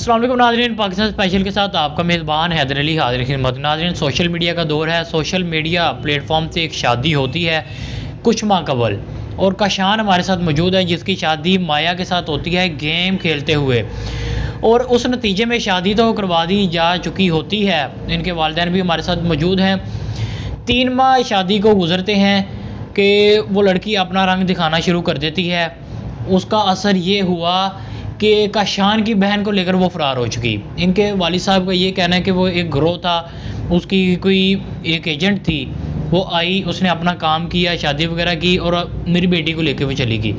अस्सलाम वालेकुम नाज़रीन, पाकिस्तान स्पेशल के साथ आपका मेज़बान हैदर अली हाज़िर खिदमत। नाज़रीन, सोशल मीडिया का दौर है। सोशल मीडिया प्लेटफॉर्म से एक शादी होती है कुछ माह कबल, और काशान हमारे साथ मौजूद है जिसकी शादी माया के साथ होती है गेम खेलते हुए, और उस नतीजे में शादी तो करवा दी जा चुकी होती है। इनके वालिदैन भी हमारे साथ मौजूद हैं। 3 माह शादी को गुजरते हैं कि वो लड़की अपना रंग दिखाना शुरू कर देती है। उसका असर ये हुआ कि काशान की बहन को लेकर वो फ़रार हो चुकी। इनके वालिद साहब का ये कहना है कि वो एक गिरोह था, उसकी कोई एक एजेंट थी, वो आई, उसने अपना काम किया, शादी वगैरह की, और मेरी बेटी को लेके वो चली गई।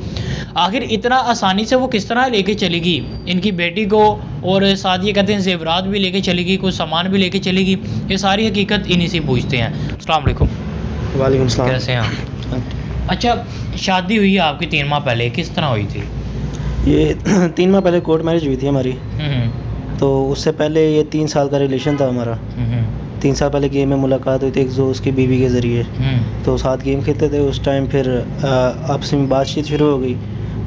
आखिर इतना आसानी से वो किस तरह लेके चली गई इनकी बेटी को, और साथ ये कहते हैं ज़ेवरात भी लेके चली गई, कुछ सामान भी लेके चली गई। ये सारी हकीकत इन्हीं से पूछते हैं। अस्सलाम वालेकुम। वालेकुम सलाम। कैसे हैं आप? अच्छा, शादी हुई है आपकी 3 माह पहले, किस तरह हुई थी? ये 3 माह पहले कोर्ट मैरिज हुई थी हमारी। तो उससे पहले ये 3 साल का रिलेशन था हमारा। 3 साल पहले गेम में मुलाकात हुई थी एक जो उसकी बीवी के ज़रिए। तो साथ गेम खेलते थे उस टाइम, फिर आपस में बातचीत शुरू हो गई।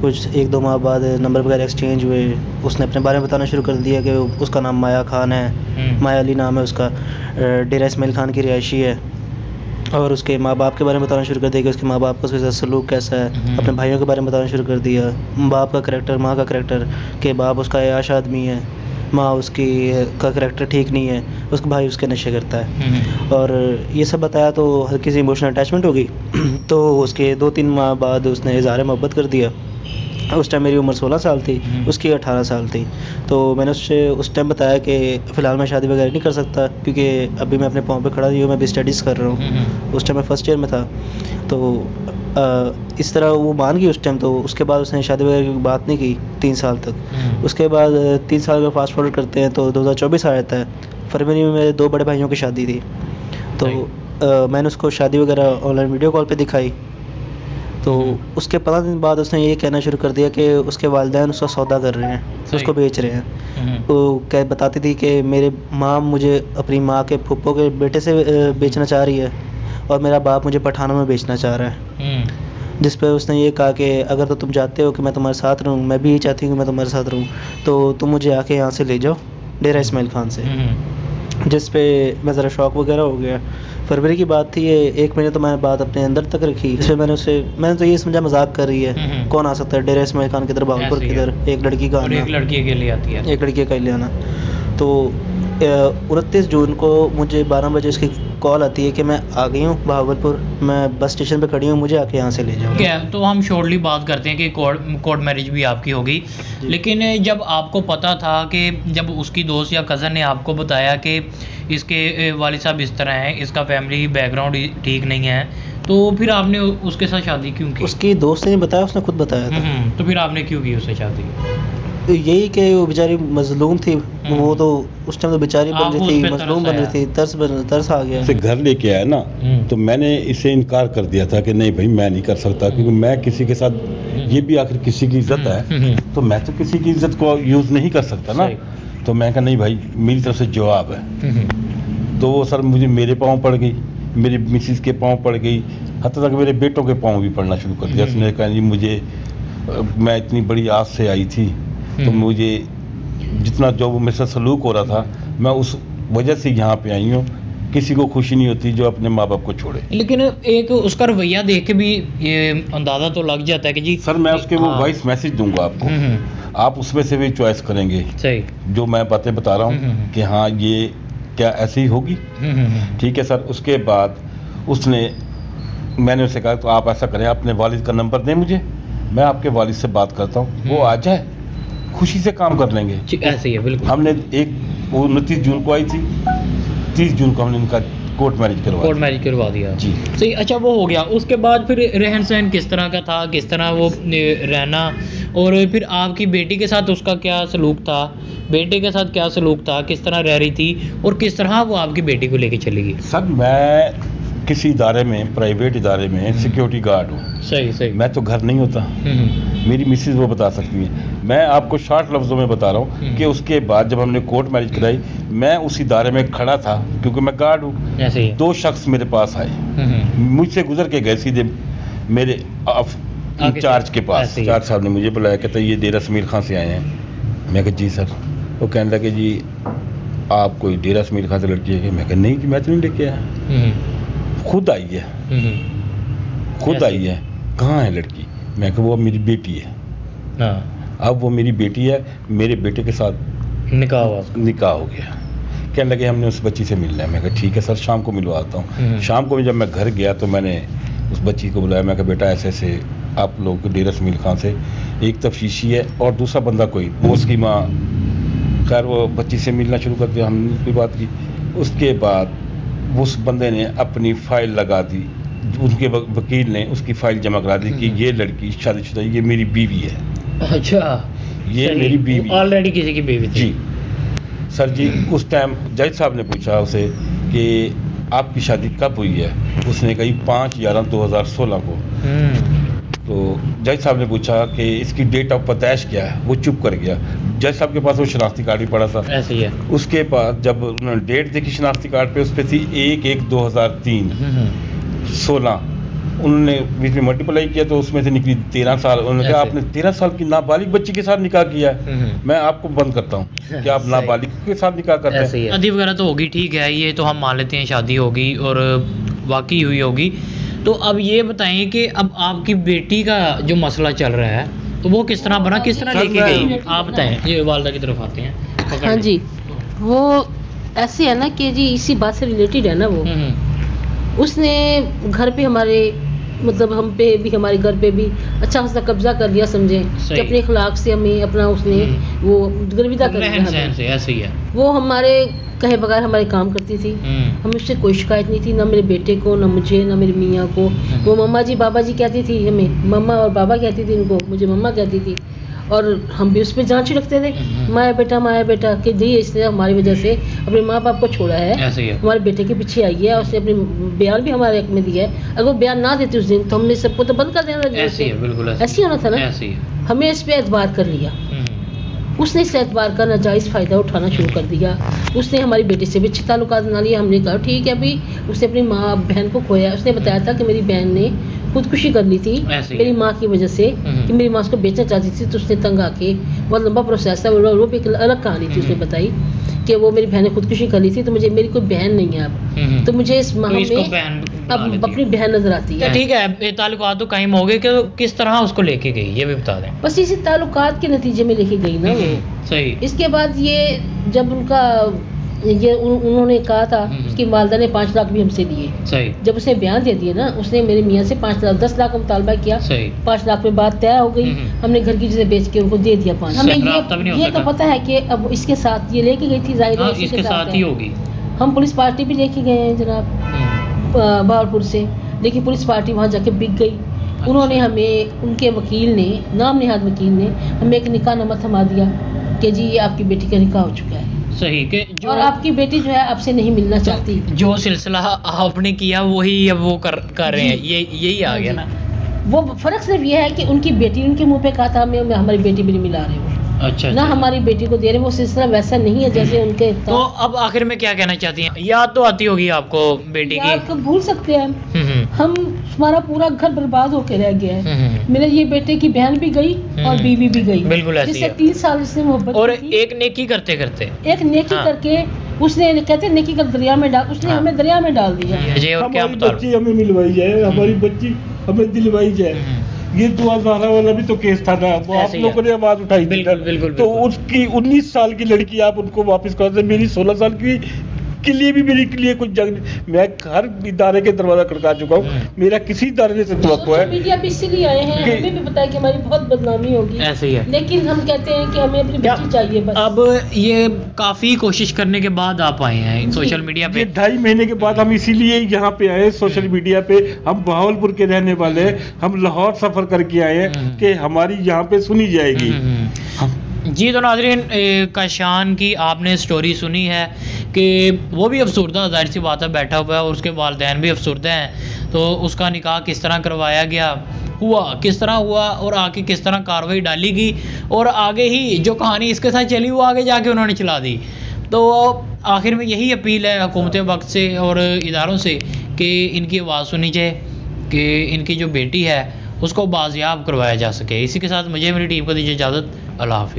कुछ 1-2 माह बाद नंबर वगैरह एक्सचेंज हुए। उसने अपने बारे में बताना शुरू कर दिया कि उसका नाम माया खान है, माया अली नाम है उसका, डेरा इस्माइल खान की रिहायशी है। और उसके माँ बाप के बारे में बताना शुरू कर दिया कि उसके माँ बाप का उसके साथ सलूक कैसा है। अपने भाइयों के बारे में बताना शुरू कर दिया, बाप का करैक्टर, माँ का करैक्टर, कि बाप उसका याश आदमी है, माँ उसकी का करैक्टर ठीक नहीं है, उसका भाई उसके नशे करता है। और ये सब बताया तो हर किसी इमोशनल अटैचमेंट हो गई। तो उसके 2-3 माह बाद उसने इज़हार मोहब्बत कर दिया। उस टाइम मेरी उम्र 16 साल थी, उसकी 18 साल थी। तो मैंने उससे उस टाइम बताया कि फ़िलहाल मैं शादी वगैरह नहीं कर सकता, क्योंकि अभी मैं अपने पाँव पे खड़ा नहीं हूँ, मैं भी स्टडीज़ कर रहा हूँ। उस टाइम मैं फर्स्ट ईयर में था। तो इस तरह वो मान गई उस टाइम। तो उसके बाद उसने शादी वगैरह की बात नहीं की 3 साल तक। उसके बाद 3 साल का फास्ट फॉरवर्ड करते हैं तो 2024 आ जाता है। फरवरी में मेरे 2 बड़े भाइयों की शादी थी। तो मैंने उसको शादी वगैरह ऑनलाइन वीडियो कॉल पे दिखाई। तो उसके 15 दिन बाद उसने ये कहना शुरू कर दिया कि उसके वालिदैन उसका सौदा कर रहे हैं, उसको बेच रहे हैं। तो क्या बताती थी कि मेरे माँ मुझे अपनी माँ के फूफो के बेटे से बेचना चाह रही है, और मेरा बाप मुझे पठानों में बेचना चाह रहा है। जिस पे उसने ये कहा कि अगर तो तुम चाहते हो कि मैं तुम्हारे साथ रहूँ, मैं भी ये चाहती हूँ कि मैं तुम्हारे साथ रहूँ, तो तुम मुझे आके यहाँ से ले जाओ, डेरा इस्माइल खान से। जिस पे मैं ज़रा शौक वगैरह हो गया। फरवरी की बात थी ये, 1 महीने तो मैंने बात अपने अंदर तक रखी। इसमें मैंने तो ये समझा मजाक कर रही है, कौन आ सकता है डेरा इस्माइल खान किधर, भावलपुर किधर, एक लड़की का आना, एक लड़की के लिए आती है, एक लड़की का ले आना। तो 29 जून को मुझे 12 बजे उसकी कॉल आती है कि मैं आ गई हूँ भावलपुर, मैं बस स्टेशन पे खड़ी हूँ, मुझे आके यहाँ से ले जाओ। ठीक है, तो हम शॉर्टली बात करते हैं कि कोर्ट मैरिज भी आपकी हो गई। लेकिन जब आपको पता था कि जब उसकी दोस्त या कज़न ने आपको बताया कि इसके वालिद साहब इस तरह हैं, इसका फैमिली बैकग्राउंड ठीक नहीं है, तो फिर आपने उसके साथ शादी क्यों की? उसकी दोस्त ने बताया, उसने खुद बताया था। तो फिर आपने क्यों की उससे शादी? तो यही कि वो बेचारी मजलूम थी। वो तो उस टाइम तो बेचारी बन रही थी, मजलूम बन रही थी, तरस आ गया। से घर लेके आया ना, तो मैंने इसे इनकार कर दिया था कि नहीं भाई मैं नहीं कर सकता, क्योंकि मैं किसी के साथ, ये भी आखिर किसी की इज्जत है, तो मैं तो किसी की इज्जत को यूज़ नहीं कर सकता ना। तो मैं कहा नहीं भाई, मेरी तरफ से जवाब है। तो वो सर मुझे मेरे पाँव पड़ गई, मेरी मिसिस के पाँव पड़ गई, हत्ता तक मेरे बेटों के पाँव भी पड़ना शुरू कर दिया। उसने कहा जी मुझे, मैं इतनी बड़ी आस से आई थी, तो मुझे जितना जो मेरे साथ सलूक हो रहा था, मैं उस वजह से यहाँ पे आई हूँ। किसी को खुशी नहीं होती जो अपने माँ बाप को छोड़े। लेकिन एक उसका रवैया देख के भी ये अंदाज़ा तो लग जाता है कि जी सर मैं उसके वो वॉइस मैसेज दूंगा आपको, आप उसमें से भी चॉइस करेंगे। सही, जो मैं बातें बता रहा हूँ कि हाँ ये क्या ऐसी ही होगी। ठीक है सर। उसके बाद मैंने उससे कहा तो आप ऐसा करें, अपने वालिद का नंबर दें मुझे, मैं आपके वालिद से बात करता हूँ, वो आ जाए, खुशी से काम कर लेंगे। ऐसे ही है बिल्कुल। हमने वो 29 जून को आई थी, 30 जून को हमने इनका कोर्ट मैरिज करवा दिया जी। सही। अच्छा, वो हो गया। उसके बाद फिर रहन सहन किस तरह का था, किस तरह वो रहना, और फिर आपकी बेटी के साथ उसका क्या सलूक था, बेटे के साथ क्या सलूक था, किस तरह रह रही थी, और किस तरह वो आपकी बेटी को लेके चली गई? सर मैं किसी इदारे में, प्राइवेट इदारे में सिक्योरिटी गार्ड हूँ। सही। मैं तो घर नहीं होता। मेरी मिसेज वो बता सकती है। मैं आपको शॉर्ट लफ्ज़ों में बता रहा हूँ कि उसके बाद जब हमने कोर्ट मैरिज कराई, मैं उस इदारे में खड़ा था क्योंकि मैं गार्ड हूँ। ऐसे ही 2 शख्स मेरे पास आए, मुझसे गुजर के गए सीधे मेरे इंचार्ज के पास। इंचार्ज साहब ने मुझे बुलाया, कहते ये डेरा इस्माइल खान से आए हैं। मैं कहा जी सर। वो कहने लगे जी आप कोई डेरा समीर खां से लड़की है? मैं कहा नहीं कि मैं तो नहीं लेके आया, खुद आई है, खुद आई है। कहाँ है लड़की? मैं कहा वो मेरी बेटी है। अब वो मेरी बेटी है, मेरे बेटे के साथ निकाह हो गया। कहने लगे हमने उस बच्ची से मिलना है। मैं कहा ठीक है सर, शाम को मिलवाता हूँ। शाम को जब मैं घर गया तो मैंने उस बच्ची को बुलाया। मैं कहा बेटा ऐसे ऐसे आप लोग डेरा समीर खां से एक तफ्तीशी है और दूसरा बंदा कोई, वो उसकी माँ। खैर वो बच्ची से मिलना शुरू कर दिया, हमने कोई बात की। उसके बाद उस बंदे ने अपनी फ़ाइल लगा दी, उनके वकील ने उसकी फ़ाइल जमा करा दी कि ये लड़की शादीशुदा, ये मेरी बीवी है। अच्छा, ये मेरी बीवी ऑलरेडी किसी की बीवी थी? जी सर जी। उस टाइम जज साहब ने पूछा उसे कि आपकी शादी कब हुई है? उसने कही 5/11/2016 को। तो जज साहब ने पूछा कि इसकी डेट ऑफ पैदाइश क्या है? वो चुप कर गया। जज साहब के पास वो शनाख्ती कार्ड भी पड़ा था। ऐसे ही है। उसके बाद जब उन्होंने डेट देखी शनाख्ती कार्ड पे, उस पर थी 1/1/2003 16। उन्होंने बीच में मल्टीप्लाई किया तो उसमें से निकली 13 साल। उन्होंने कहा आपने 13 साल की नाबालिग बच्ची के साथ निकाह किया है, मैं आपको बंद करता हूँ कि आप नाबालिग के साथ निकाह करते हैं। शादी वगैरह तो होगी, ठीक है, ये तो हम मान लेते हैं शादी होगी और वाकई हुई होगी। तो अब ये बताएं कि अब आपकी बेटी का जो मसला चल रहा है तो वो किस तरह बना, किस तरह लेके गई, आप बताएं। ये वालदा की तरफ आते हैं। हाँ जी, वो ऐसे है ना कि जी इसी बात से रिलेटेड है ना वो। उसने घर पे हमारे मतलब हम पे भी, हमारे घर पे भी अच्छा खासा कब्जा कर लिया, समझे कि अपने अखलाक से हमें अपना उसने वो गर्विदा कर दिया। ऐसे ही है। वो हमारे कहे बगैर हमारे काम करती थी, हमें उससे कोई शिकायत नहीं थी, ना मेरे बेटे को, ना मुझे, ना मेरे मियाँ को। वो मम्मा जी बाबा जी कहती थी हमें, मम्मा और बाबा कहती थी इनको, मुझे मम्मा कहती थी। और हम भी उस पर जांच रखते थे, माया बेटा कि जी इसने हमारी वजह से अपने माँ बाप को छोड़ा है, हमारे बेटे के पीछे आई है, उसने अपने बयान भी हमारे हक में दिया है। अगर वो बयान ना देती उस दिन तो हमने सबको तो बंद कर देना। ऐसे होना था ना, हमें इस पर एतबार कर लिया। उसने इस एतबार का नाजायज़ फ़ायदा उठाना शुरू कर दिया। उसने हमारी बेटी से भी अच्छे ताल्लुकात बना लिए। हमने कहा ठीक है, अभी उसने अपनी माँ बहन को खोया। उसने बताया था कि मेरी बहन ने खुदकुशी कर ली थी मेरी माँ की वजह से, कि मेरी माँ उसको बेचना चाहती थी, तो उसने तंग आके, बहुत लंबा प्रोसेस था वो भी एक अलग कहानी थी। उसने बताई कि वो मेरी बहन ने खुदकुशी कर ली थी, तो मुझे मेरी कोई बहन नहीं है अब, तो मुझे इस माह में अब अपनी बहन नजर आती है। ठीक है, ताल्लुकात तो कायम हो गए, कि किस तरह उसको लेके गई ये भी बता दें। बस इसी ताल्लुकात के नतीजे में लेके गई ना वो। सही। इसके बाद ये जब उनका ये उन्होंने कहा था, उसकी वालदा ने 5 लाख भी हमसे दिए। सही। जब उसने बयान दे दिए ना, उसने मेरे मियाँ से 5 लाख 10 लाख का मुतालबा किया। 5 लाख पे बात तय हो गई। हमने घर की चीजें बेच के उनको दे दिया 5। हमें ये तो पता है कि अब इसके साथ ये लेके गई थी, जाहिर है इसके साथ ही होगी। हम पुलिस पार्टी भी लेके गए हैं जनाब बहावलपुर से, लेकिन पुलिस पार्टी वहाँ जाके बिक गई। उन्होंने हमें, उनके वकील ने, नाम नेहाद वकील ने हमें एक निकाहनामा थमा दिया कि जी ये आपकी बेटी का निकाह हो चुका है। सही के जो और आपकी बेटी जो है आपसे नहीं मिलना चाहती। जो सिलसिला आपने किया वही अब वो कर रहे हैं, यही आ गया ना। वो फर्क सिर्फ ये है कि उनकी बेटी उनके मुंह पे कहा था हमें हमारी बेटी भी नहीं मिला रहे वो। अच्छा, ना हमारी बेटी को दे रहे, वो सिलसिला वैसा नहीं है जैसे उनके। तो अब आखिर में क्या कहना चाहती हैं? याद तो आती होगी आपको बेटी की? याद तो भूल सकते हैं हम, हमारा पूरा घर बर्बाद होके रह गया है। मेरे ये बेटे की बहन भी गई और बीवी भी गई, बिल्कुल ऐसी जिससे 3 साल इसने मोहब्बत और एक नेकी करते करके उसने, कहते नेकी कर दरिया में डाल, उसने हमें दरिया में डाल दिया। हमारी बच्ची हमें मिलवाई जाए, हमारी बच्ची हमें दिलवाई जाए। ये 2012 वाला भी तो केस था ना, वो आप लोगों ने आवाज उठाई थी। बिल्कुल। तो उसकी 19 साल की लड़की आप उनको वापस कर दे। मेरी 16 साल की के लिए भी मेरे लिए कुछ जंग, मैं हर इदारे के दरवाजा खड़का चुका हूँ, मेरा किसी इदारे से तवक्को है। मीडिया भी इसीलिए आए हैं, हमें भी पता है कि हमारी बहुत बदनामी होगी। ऐसे ही है, लेकिन हम कहते हैं कि हमें अपनी बच्ची चाहिए बस। अब ये काफी कोशिश करने के बाद आप आए हैं सोशल मीडिया पे। 2.5 महीने के बाद हम इसीलिए यहाँ पे आए सोशल मीडिया पे। हम बहावलपुर के रहने वाले हैं, हम लाहौर सफर करके आए हैं कि हमारी यहाँ पे सुनी जाएगी। जी तो नाज़रीन, काशान की आपने स्टोरी सुनी है कि वो भी अफसुर्दा, जाहिर सी बात है, बैठा हुआ है और उसके वालिदैन भी अफसुर्दा हैं। तो उसका निकाह किस तरह करवाया गया, हुआ किस तरह हुआ और आगे किस तरह कार्रवाई डाली गई, और आगे ही जो कहानी इसके साथ चली वो आगे जाके उन्होंने चला दी। तो आखिर में यही अपील है हुकूमत वक्त से और इदारों से कि इनकी आवाज़ सुनी जाए, कि इनकी जो बेटी है उसको बाजियाब करवाया जा सके। इसी के साथ मुझे मेरी टीम को दीजिए इजाज़त। अल्लाह हाफ़िज़।